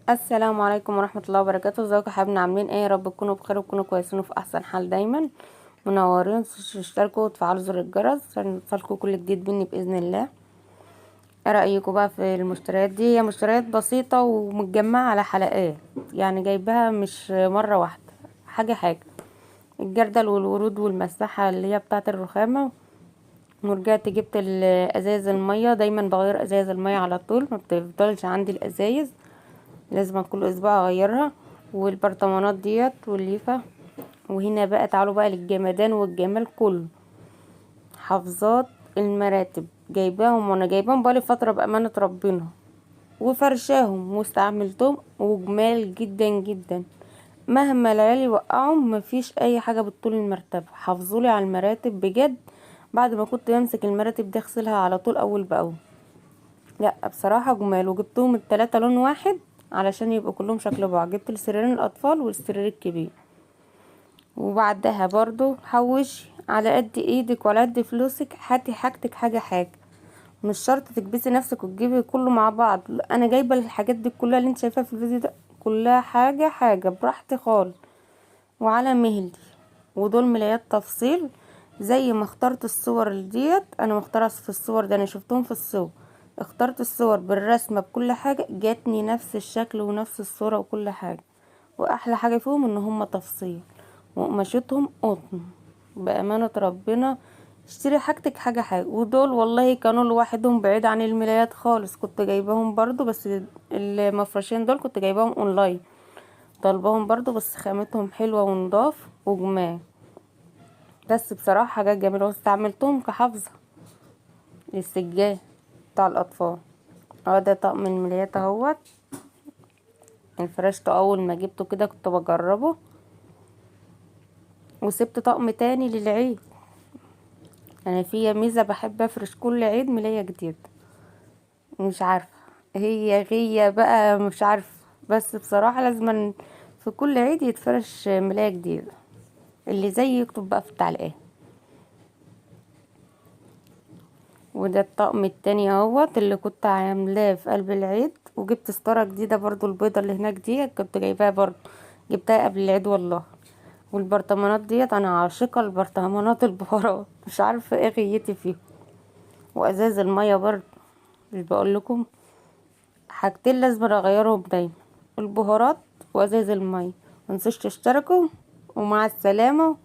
السلام عليكم ورحمة الله وبركاته. ازيكم يا حبايبنا؟ عاملين ايه؟ يا رب تكونوا بخير وتكونوا كويسين وفي احسن حال دايما. منورين. تشتركوا وتفعلوا زر الجرس عشان يوصلكوا كل جديد مني باذن الله. ايه رايكم بقى في المشتريات دي؟ هي مشتريات بسيطة ومتجمعة على حلقات، يعني جايباها مش مرة واحدة، حاجة حاجة. الجردل والورود والمساحة اللي هي بتاعة الرخامة. ورجعت جبت ازاز المية، دايما بغير ازاز المية على طول، ما بتفضلش عندي الازايز، لازم كل اسبوع اغيرها. والبرطمانات ديت والليفه. وهنا بقى تعالوا بقى للجمدان والجمال كله. حافظات المراتب جايباهم، وانا جايباهم بقالي فتره بامانه ربنا، وفرشاهم واستعملتهم وجمال جدا جدا. مهما العيال يوقعهم مفيش اي حاجه بتطول المرتبه. حافظولي على المراتب بجد، بعد ما كنت بمسك المراتب دي اغسلها على طول اول باول. لا بصراحة جمال، وجبتهم التلاتة لون واحد علشان يبقوا كلهم شكل بعض. جبت السريرين الاطفال والسرير الكبير. وبعدها برضو حوشي على قد ايدك وعلى قد فلوسك، هاتي حاجتك حاجة حاجة، مش شرط تكبسي نفسك وتجيبي كله مع بعض. لا، انا جايبة الحاجات دي كلها اللي انت شايفاها في الفيديو ده كلها حاجة حاجة براحتي خالص وعلى مهلي. ودول ملايات تفصيل، زي ما اخترت الصور ديت انا مختاره في الصور ده، انا شفتهم في الصور، اخترت الصور بالرسمه بكل حاجه، جاتني نفس الشكل ونفس الصوره وكل حاجه. واحلى حاجه فيهم ان هم تفصيل وقماشتهم قطن. بامانه ربنا اشتري حاجتك حاجه حاجه. ودول والله كانوا لوحدهم بعيد عن الملايات خالص، كنت جايباهم برضو، بس المفرشين دول كنت جايباهم اونلاين، طالباهم برضو، بس خامتهم حلوة ونضاف وجمال. بس بصراحة حاجات جميلة، واستعملتهم كحافظة للسجاد بتاع الأطفال. اه ده طقم الملايات اهوت. الفرشته أول ما جبته كده كنت بجربه، وسبت طقم تاني للعيد. أنا فيا ميزة بحب أفرش كل عيد ملاية جديدة، مش عارفة هي غية بقى مش عارفة، بس بصراحة لازم في كل عيد يتفرش ملاية جديدة. اللي زي يكتب بقى في التعليقات. وده الطقم التاني اهوت اللي كنت عاملاه في قلب العيد. وجبت ستارة جديدة برضو، البيضة اللي هناك دي كنت جايباها برضو، جبتها قبل العيد والله. والبرطمانات ديت انا عاشقة البرطمانات البهارات، مش عارفة ايه غيتي فيهم. وازاز المية برضو، مش بقول لكم حاجتين لازم اغيرهم دايما، البهارات وازاز المية. منسوش تشتركوا، ومع السلامة.